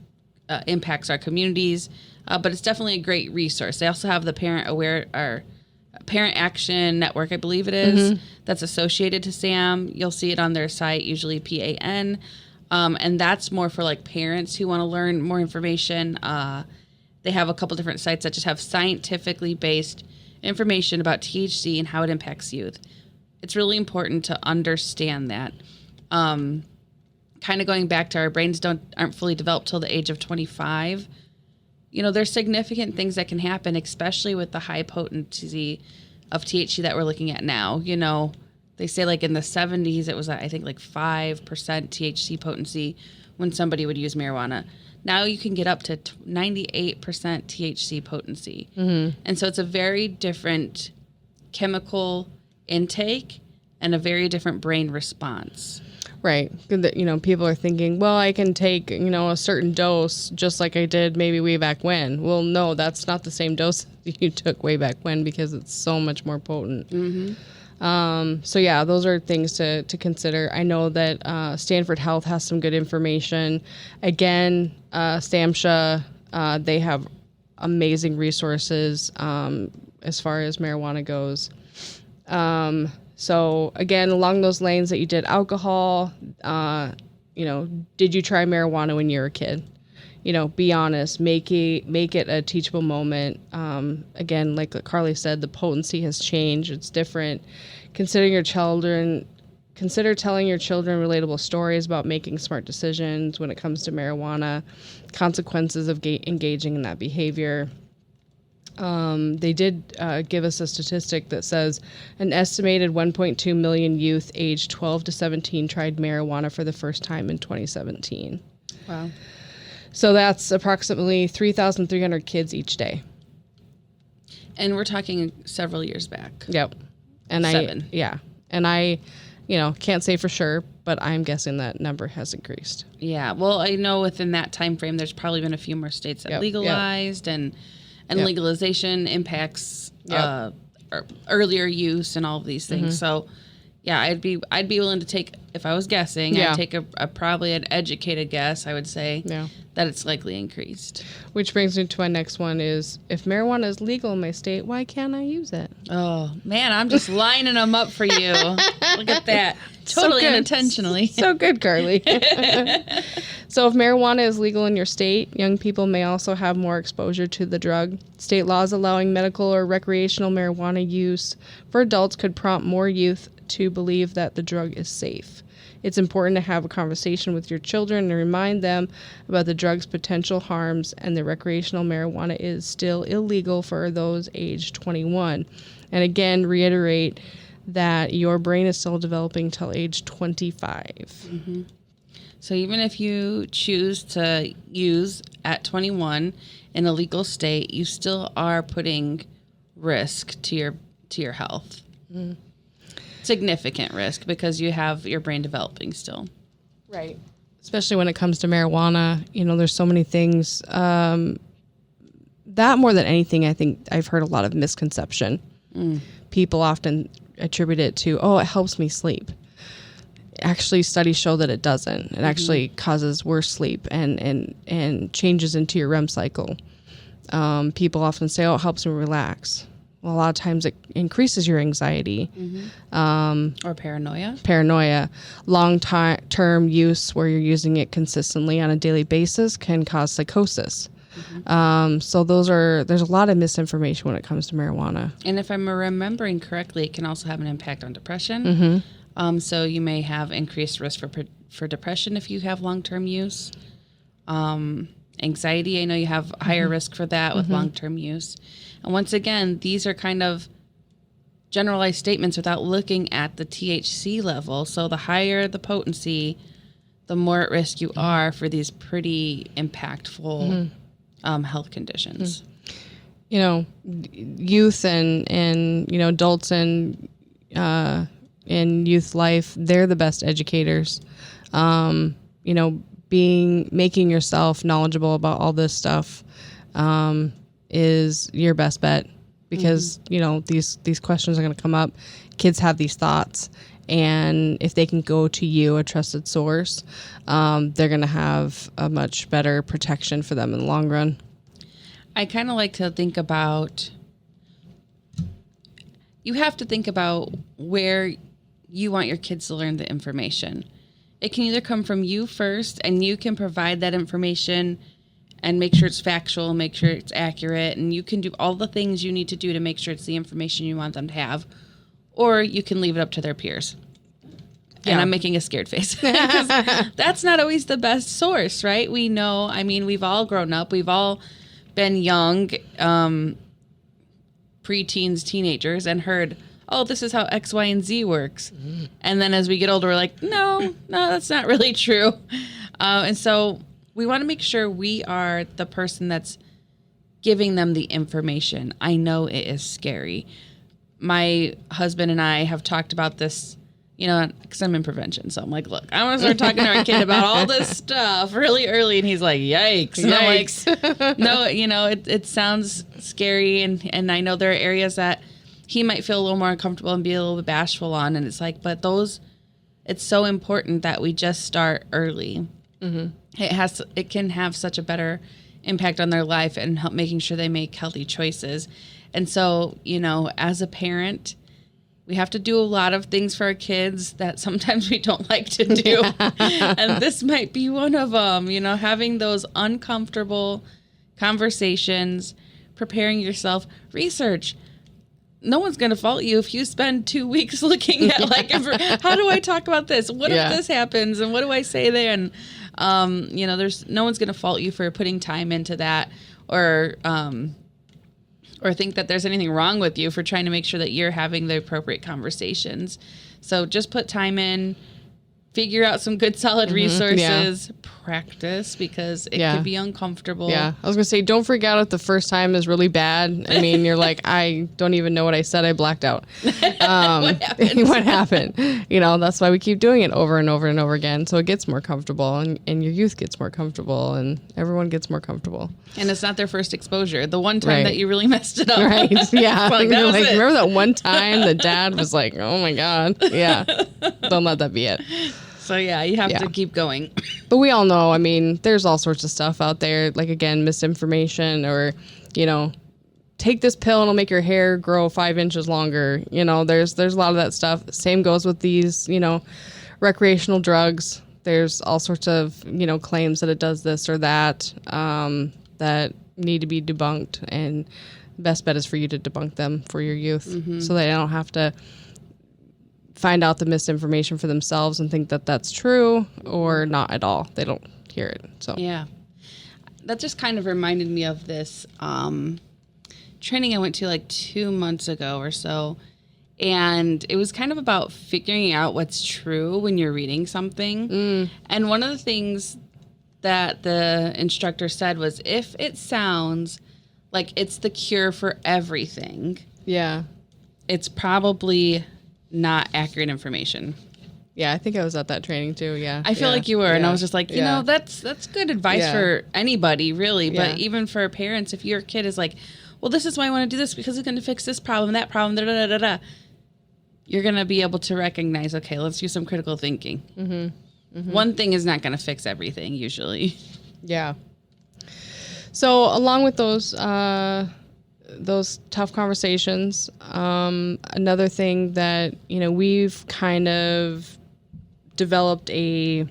impacts our communities. But it's definitely a great resource. They also have the Parent Action Network, I believe it is, that's associated to SAM. You'll see it on their site, usually PAN. And that's more for like parents who want to learn more information. They have a couple different sites that just have scientifically based information about THC and how it impacts youth. it's really important to understand that. Kind of going back to our brains aren't fully developed till the age of 25. You know, there's significant things that can happen, especially with the high potency of THC that we're looking at now. You know, they say like in the 70s, it was, I think, like 5% THC potency when somebody would use marijuana. Now you can get up to 98% THC potency. Mm-hmm. And so it's a very different chemical intake and a very different brain response. Right. You know, people are thinking, well, I can take, you know, a certain dose just like I did maybe way back when. Well, no, that's not the same dose you took way back when because it's so much more potent. Mm-hmm. So, yeah, those are things to consider. I know that Stanford Health has some good information. Again, STAMHSA, they have amazing resources as far as marijuana goes. So again, along those lanes that you did alcohol, you know, did you try marijuana when you were a kid? You know, be honest, make it a teachable moment. Again, like Carly said, the potency has changed. It's different. Consider telling your children relatable stories about making smart decisions when it comes to marijuana, consequences of engaging in that behavior. They did give us a statistic that says an estimated 1.2 million youth aged 12 to 17 tried marijuana for the first time in 2017. Wow. So that's approximately 3,300 kids each day. And we're talking several years back. Yep. And 7. And I, you know, can't say for sure, but I'm guessing that number has increased. Yeah. Well, I know within that time frame, there's probably been a few more states that legalized and legalization impacts earlier use and all of these things. Mm-hmm. So, yeah, I'd be willing to take, if I was guessing, I'd take a probably an educated guess. I would say that it's likely increased. Which brings me to my next one: is if marijuana is legal in my state, why can't I use it? Oh man, I'm just lining them up for you. Look at that. Totally so unintentionally. So good, Carly. So if marijuana is legal in your state, young people may also have more exposure to the drug. State laws allowing medical or recreational marijuana use for adults could prompt more youth to believe that the drug is safe. It's important to have a conversation with your children and remind them about the drug's potential harms, and the recreational marijuana is still illegal for those aged 21. And again, reiterate that your brain is still developing till age 25. Mm-hmm. So even if you choose to use at 21 in a legal state, you still are putting risk to your health. Mm. Significant risk because you have your brain developing still. Right. Especially when it comes to marijuana, you know, there's so many things. That more than anything, I think I've heard a lot of misconception. People often attribute it to, it helps me sleep. Actually, studies show that it doesn't. It actually causes worse sleep and changes into your REM cycle. People often say, it helps me relax. Well, a lot of times it increases your anxiety. Or paranoia. Paranoia. Long-term use where you're using it consistently on a daily basis can cause psychosis. So there's a lot of misinformation when it comes to marijuana. And if I'm remembering correctly, it can also have an impact on depression. So you may have increased risk for depression if you have long-term use. Anxiety, I know you have higher risk for that with long-term use. And once again, these are kind of generalized statements without looking at the THC level. So the higher the potency, the more at risk you are for these pretty impactful health conditions. You know, youth and you know, adults and in youth life, they're the best educators. You know, making yourself knowledgeable about all this stuff is your best bet, because you know, these questions are going to come up. Kids have these thoughts, and if they can go to you, a trusted source, they're going to have a much better protection for them in the long run. I kind of like to think about, you have to think about where you want your kids to learn the information. It can either come from you first, and you can provide that information and make sure it's factual, make sure it's accurate, and you can do all the things you need to do to make sure it's the information you want them to have. or you can leave it up to their peers. Yeah. And I'm making a scared face. That's not always the best source, right? We know, I mean, we've all grown up. We've all been young, preteens, teenagers, and heard, oh, this is how X, Y, and Z works. Mm. And then as we get older, we're like, no, that's not really true. And so we want to make sure we are the person that's giving them the information. I know it is scary. My husband and I have talked about this, you know, because I'm in prevention. So I'm like, look, I want to start talking to our kid about all this stuff really early. And he's like, yikes. And I'm like, no, you know, it sounds scary. And I know there are areas that he might feel a little more uncomfortable and be a little bit bashful on. And it's like, but it's so important that we just start early. Mm-hmm. It can have such a better impact on their life and help making sure they make healthy choices. And so, you know, as a parent, we have to do a lot of things for our kids that sometimes we don't like to do. And this might be one of them, you know, having those uncomfortable conversations, preparing yourself, research. No one's going to fault you if you spend 2 weeks looking at like, how do I talk about this? What if this happens? And what do I say there? And, you know, no one's going to fault you for putting time into that or think that there's anything wrong with you for trying to make sure that you're having the appropriate conversations. So just put time in, figure out some good solid resources, practice because it can be uncomfortable. Yeah. I was going to say, don't freak out if the first time is really bad. I mean, you're like, I don't even know what I said. I blacked out. What happened? You know, that's why we keep doing it over and over and over again. So it gets more comfortable and your youth gets more comfortable and everyone gets more comfortable. And it's not their first exposure. The one time that you really messed it up. Right. Yeah. Remember that one time the dad was like, oh my God. Yeah. Don't let that be it. So, yeah, you have to keep going. But we all know, I mean, there's all sorts of stuff out there. Like, again, misinformation or, you know, take this pill and it'll make your hair grow 5 inches longer. You know, there's a lot of that stuff. Same goes with these, you know, recreational drugs. There's all sorts of, you know, claims that it does this or that that need to be debunked. And the best bet is for you to debunk them for your youth so they don't have to find out the misinformation for themselves and think that that's true or not at all. They don't hear it. So yeah, that just kind of reminded me of this training I went to like 2 months ago or so. And it was kind of about figuring out what's true when you're reading something. And one of the things that the instructor said was, if it sounds like it's the cure for everything, it's probably not accurate information. Yeah, I think I was at that training too. Yeah, I feel like you were, and I was just like, you know, that's good advice for anybody, really. But even for parents, if your kid is like, well, this is why I want to do this because it's going to fix this problem, that problem, da da da da, you're going to be able to recognize, okay, let's do some critical thinking. One thing is not going to fix everything usually. Yeah. So along with those tough conversations. Another thing that, you know, we've kind of developed a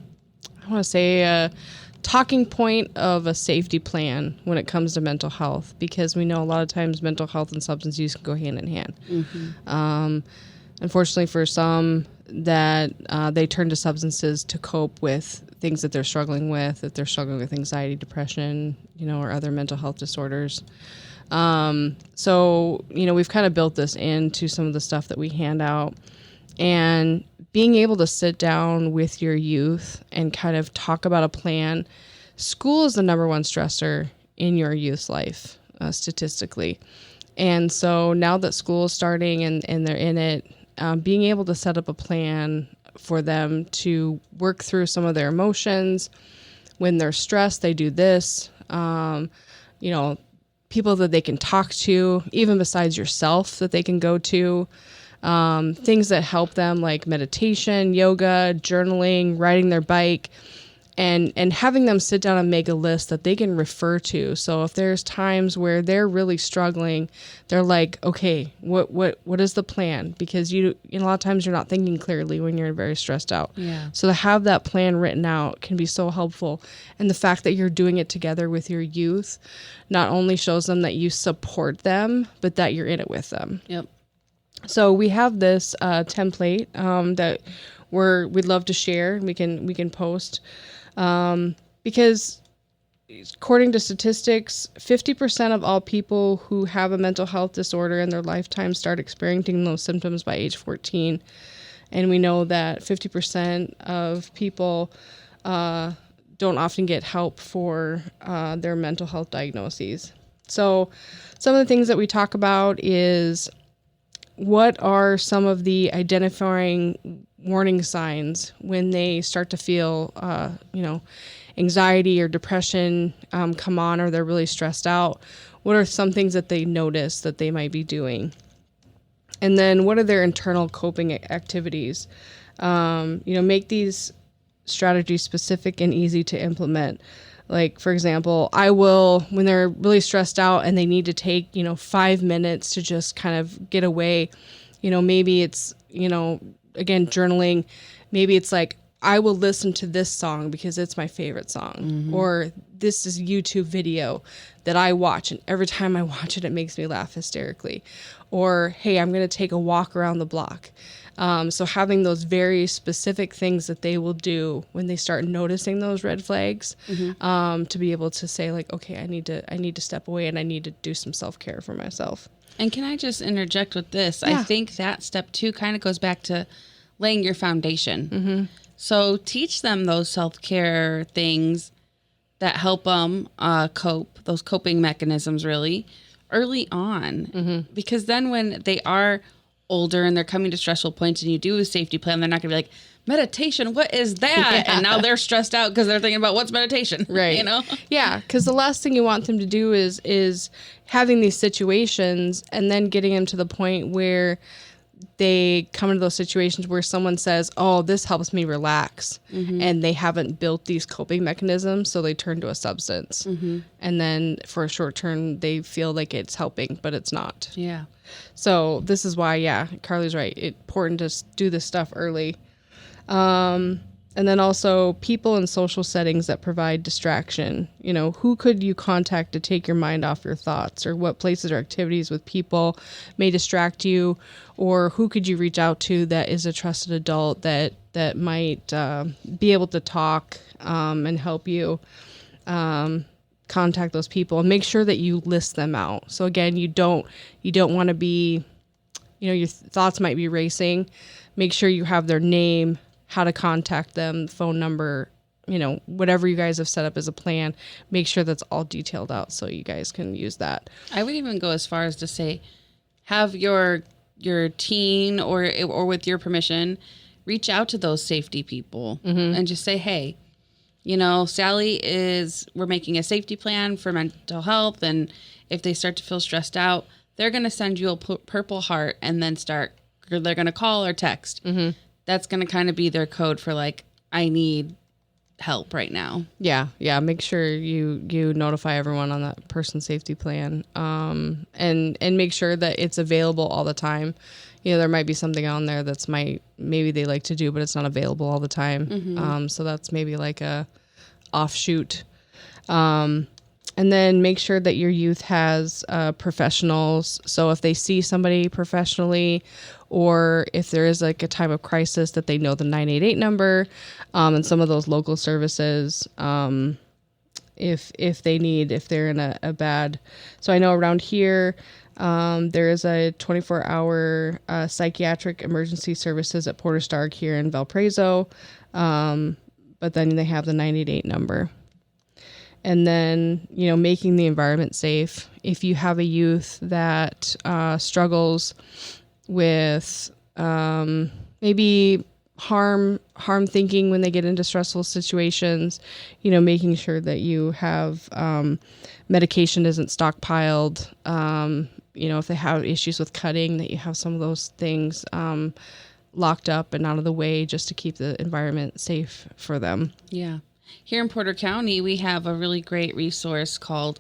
talking point of a safety plan when it comes to mental health, because we know a lot of times mental health and substance use can go hand in hand. Unfortunately for some, that they turn to substances to cope with things that they're struggling with, if they're struggling with anxiety, depression, you know, or other mental health disorders. So, you know, we've kind of built this into some of the stuff that we hand out, and being able to sit down with your youth and kind of talk about a plan. School is the number one stressor in your youth's life, statistically. And so now that school is starting and they're in it, being able to set up a plan for them to work through some of their emotions. When they're stressed, they do this, you know, people that they can talk to, even besides yourself, that they can go to, things that help them like meditation, yoga, journaling, riding their bike, and having them sit down and make a list that they can refer to. So if there's times where they're really struggling, they're like, okay, what is the plan? Because you know, a lot of times you're not thinking clearly when you're very stressed out. Yeah. So to have that plan written out can be so helpful. And the fact that you're doing it together with your youth not only shows them that you support them, but that you're in it with them. Yep. So we have this template that we'd love to share. We can post because according to statistics, 50% of all people who have a mental health disorder in their lifetime start experiencing those symptoms by age 14. And we know that 50% of people don't often get help for their mental health diagnoses. So some of the things that we talk about is what are some of the identifying warning signs when they start to feel, anxiety or depression come on, or they're really stressed out? What are some things that they notice that they might be doing? And then what are their internal coping activities? Make these strategies specific and easy to implement. Like, for example, I will, when they're really stressed out and they need to take, 5 minutes to just kind of get away, maybe it's, again, journaling. Maybe it's like, I will listen to this song because it's my favorite song. Mm-hmm. Or this is a YouTube video that I watch, and every time I watch it, it makes me laugh hysterically. Or, hey, I'm going to take a walk around the block. So having those very specific things that they will do when they start noticing those red flags, mm-hmm. To be able to say, like, okay, I need to step away and I need to do some self-care for myself. And can I just interject with this? Yeah. I think that step 2 kind of goes back to laying your foundation. Mm-hmm. So teach them those self-care things that help them cope, those coping mechanisms really early on. Mm-hmm. Because then when they are older and they're coming to stressful points and you do a safety plan, they're not going to be like, meditation, what is that? Yeah. And now they're stressed out because they're thinking about what's meditation. Right. Yeah. Because the last thing you want them to do is having these situations and then getting them to the point where they come into those situations where someone says, oh, this helps me relax. Mm-hmm. And they haven't built these coping mechanisms. So they turn to a substance. Mm-hmm. And then for a short term, they feel like it's helping, but it's not. Yeah. So this is why, yeah, Carly's right. It's important to do this stuff early. And then also people in social settings that provide distraction. Who could you contact to take your mind off your thoughts, or what places or activities with people may distract you, or who could you reach out to that is a trusted adult that might be able to talk and help you. Contact those people and make sure that you list them out. So again, you don't want to be, your thoughts might be racing. Make sure you have their name, how to contact them, phone number, whatever you guys have set up as a plan. Make sure that's all detailed out so you guys can use that. I would even go as far as to say, have your teen or with your permission, reach out to those safety people, mm-hmm. and just say, hey, Sally we're making a safety plan for mental health. And if they start to feel stressed out, they're going to send you a purple heart and then they're going to call or text. Mm-hmm. That's going to kind of be their code for like, I need help right now. Yeah. Yeah. Make sure you notify everyone on that person's safety plan. And make sure that it's available all the time. There might be something on there that's maybe they like to do, but it's not available all the time. Mm-hmm. So that's maybe like a offshoot. And then make sure that your youth has professionals. So if they see somebody professionally, or if there is like a time of crisis, that they know the 988 number, and some of those local services, if they're in a bad. So I know around here, there is a 24-hour psychiatric emergency services at Porter Stark here in Valparaiso, but then they have the 988 number. And then, making the environment safe. If you have a youth that struggles with maybe harm thinking when they get into stressful situations, making sure that you have medication isn't stockpiled. If they have issues with cutting, that you have some of those things locked up and out of the way, just to keep the environment safe for them. Yeah. Here in Porter County, we have a really great resource called,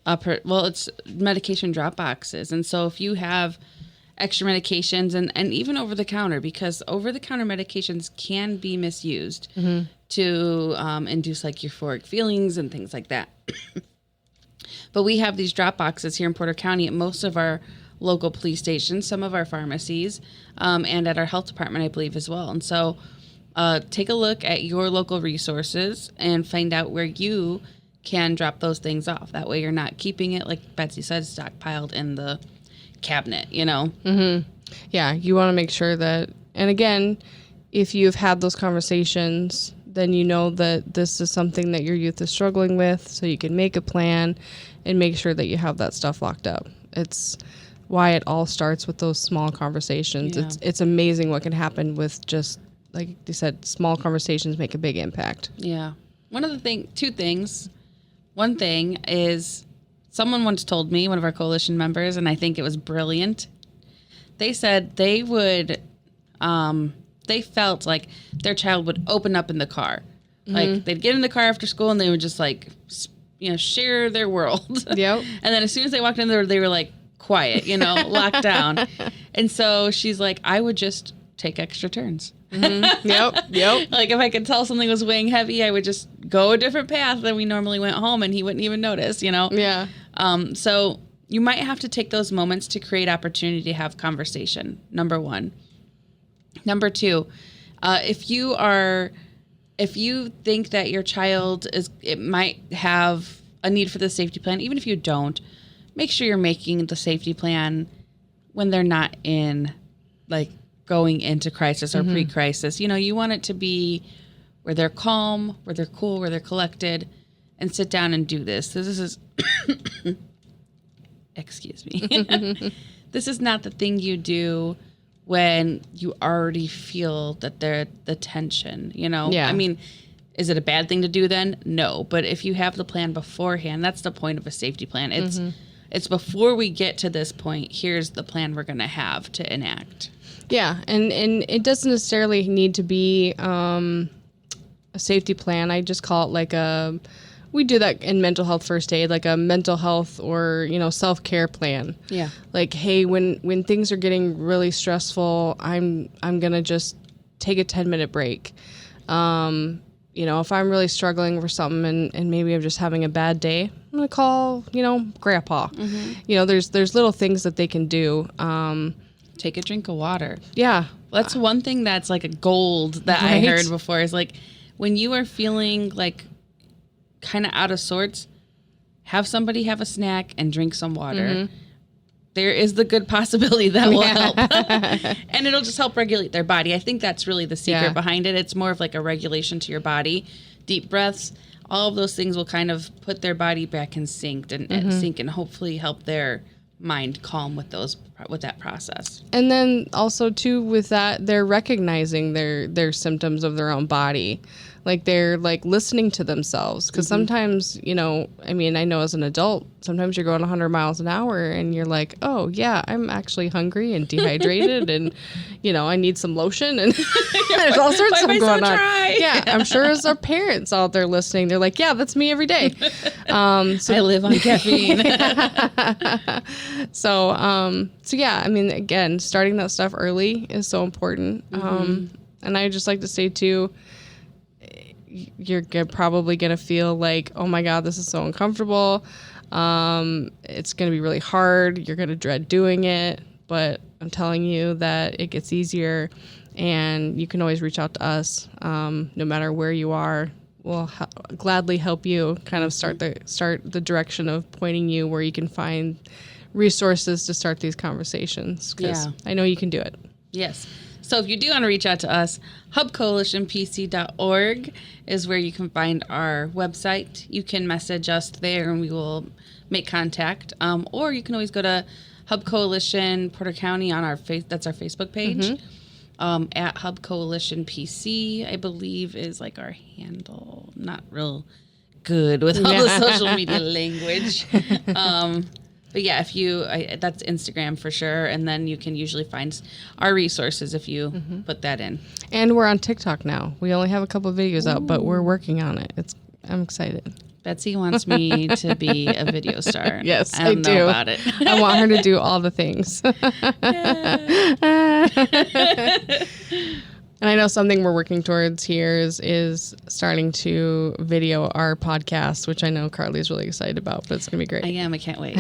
it's medication drop boxes. And so if you have extra medications and even over-the-counter, because over-the-counter medications can be misused, mm-hmm. to induce like euphoric feelings and things like that. But we have these drop boxes here in Porter County at most of our local police stations, some of our pharmacies, and at our health department, I believe, as well. And so take a look at your local resources and find out where you can drop those things off. That way you're not keeping it, like Betsy said, stockpiled in the cabinet, Mm-hmm. Yeah, you want to make sure that, and again, if you've had those conversations, then you know that this is something that your youth is struggling with, so you can make a plan and make sure that you have that stuff locked up. It's why it all starts with those small conversations. Yeah. It's amazing what can happen with just, like you said, small conversations make a big impact. Yeah. Two things. One thing is someone once told me, one of our coalition members, and I think it was brilliant. They said they would, they felt like their child would open up in the car. Mm-hmm. Like they'd get in the car after school and they would just like, share their world. Yep. And then as soon as they walked in there, they were like quiet, locked down. And so she's like, I would just take extra turns. Mm-hmm. Yep. Like if I could tell something was weighing heavy, I would just go a different path than we normally went home and he wouldn't even notice, Yeah. So you might have to take those moments to create opportunity to have conversation. Number one. Number two, if you think that your child it might have a need for the safety plan, even if you don't, make sure you're making the safety plan when they're not in like going into crisis or pre-crisis. You want it to be where they're calm, where they're cool, where they're collected, and sit down and do this. This is excuse me. This is not the thing you do when you already feel that the tension, Yeah. I mean, is it a bad thing to do then? No. But if you have the plan beforehand, that's the point of a safety plan. It's before we get to this point, here's the plan we're going to have to enact. Yeah. And it doesn't necessarily need to be a safety plan. I just call it like we do that in mental health first aid, like a mental health or, self-care plan. Yeah. Like, hey, when things are getting really stressful, I'm going to just take a 10-minute break. If I'm really struggling for something and maybe I'm just having a bad day, I'm going to call, grandpa. Mm-hmm. There's little things that they can do. Take a drink of water. Yeah. That's one thing that's like a gold that I heard before is like when you are feeling like kind of out of sorts, have somebody have a snack and drink some water. Mm-hmm. There is the good possibility that will help. And it'll just help regulate their body. I think that's really the secret behind it. It's more of like a regulation to your body. Deep breaths, all of those things will kind of put their body back in sync and hopefully help their mind calm with that process. And then also too with that, they're recognizing their symptoms of their own body. Like they're like listening to themselves. Because sometimes, I know as an adult, sometimes you're going 100 miles an hour and you're like, oh yeah, I'm actually hungry and dehydrated and, I need some lotion and there's all sorts of stuff going on. Yeah, I'm sure as our parents out there listening, they're like, yeah, that's me every day. So I live on caffeine. So yeah, again, starting that stuff early is so important. And I just like to say too, you're probably going to feel like, oh my God, this is so uncomfortable. It's going to be really hard. You're going to dread doing it. But I'm telling you that it gets easier and you can always reach out to us. No matter where you are, we'll gladly help you kind of start the direction of pointing you where you can find resources to start these conversations. Because I know you can do it. Yes. So if you do want to reach out to us, hubcoalitionpc.org is where you can find our website. You can message us there and we will make contact. Or you can always go to Hub Coalition Porter County on that's our Facebook page. At Hub Coalition PC, I believe is like our handle. Not real good with all the social media language. But yeah, that's Instagram for sure. And then you can usually find our resources if you put that in. And we're on TikTok now. We only have a couple of videos out, but we're working on it. I'm excited. Betsy wants me to be a video star. Yes, I don't know about it. I want her to do all the things. And I know something we're working towards here is starting to video our podcast, which I know Carly's really excited about, but it's going to be great. I am. I can't wait.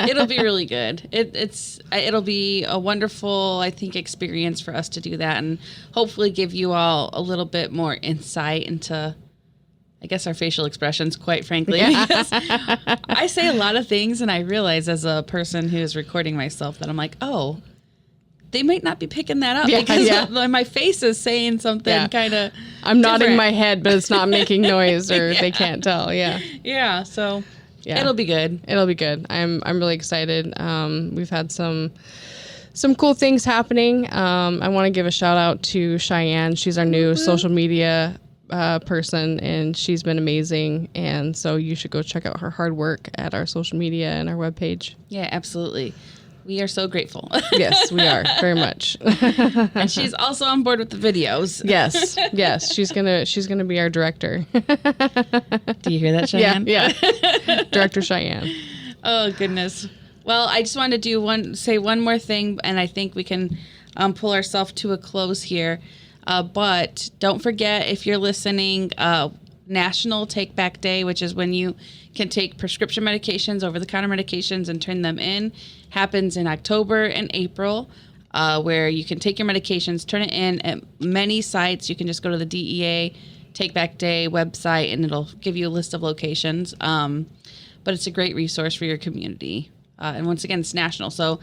It'll be really good. It'll be a wonderful, I think, experience for us to do that and hopefully give you all a little bit more insight into, I guess, our facial expressions, quite frankly. Because I say a lot of things and I realize as a person who is recording myself that I'm like, oh, they might not be picking that up because my face is saying something kind of I'm nodding my head, but it's not making noise or they can't tell. Yeah. Yeah. So it'll be good. It'll be good. I'm really excited. We've had some cool things happening. I want to give a shout out to Cheyenne. She's our new social media person, and she's been amazing. And so you should go check out her hard work at our social media and our webpage. Yeah, absolutely. We are so grateful. Yes, we are very much. And she's also on board with the videos. Yes. She's gonna be our director. Do you hear that, Cheyenne? Yeah. Director Cheyenne. Oh goodness. Well, I just wanted to say one more thing, and I think we can pull ourselves to a close here. But don't forget, if you're listening, National Take Back Day, which is when you can take prescription medications, over-the-counter medications, and turn them in, happens in October and April, where you can take your medications, turn it in at many sites. You can just go to the DEA Take Back Day website, and it'll give you a list of locations. But it's a great resource for your community. And once again, it's national. So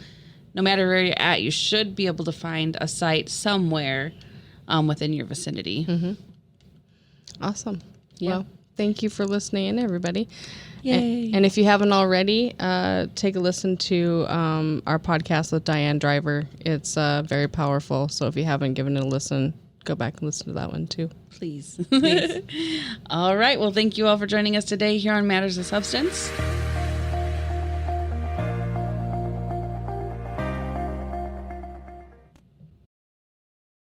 no matter where you're at, you should be able to find a site somewhere within your vicinity. Mm-hmm. Awesome. Yeah. Well, thank you for listening in, everybody. Yay. And if you haven't already, take a listen to our podcast with Diane Driver. It's very powerful. So if you haven't given it a listen, go back and listen to that one too. Please. All right. Well, thank you all for joining us today here on Matters of Substance.